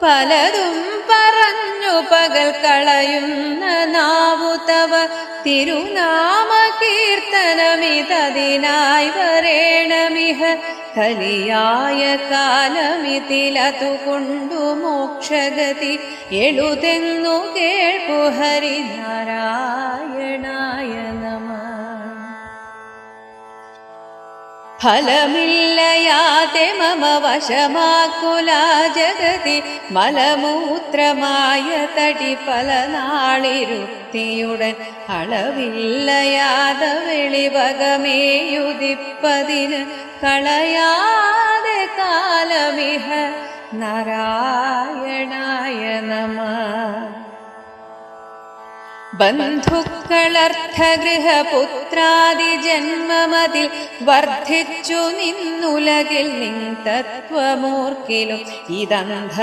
പലതും പറഞ്ഞു പകൽ കളയുന്ന നാവു തവ തിരുനാമ കീർത്തനമിതതിനായി വരേണമിഹ കലിയായ കാലമിതിലതുകൊണ്ടു മോക്ഷഗതി എഴുതെന്നു കേൾപ്പു ഹരിനാരായണായ നമഃ. ഫലമില്ലയാതെ മമ വശമാക്കുലാ ജഗതി മലമൂത്രമായ തടി പല നാളിരുത്തിയുടൻ അളവില്ലയാതെ വെളിവകമേയുദിപ്പതിന് കളയാതെ കാലമിഹ നാരായണായ നമഃ. ബന്ധുക്കളർത്ഥഗൃഹപുത്രാദി ജന്മമതിൽ വർദ്ധിച്ചു നിന്നുലകിൽ നിൻ തത്വമോർക്കിലും ഇതന്ധ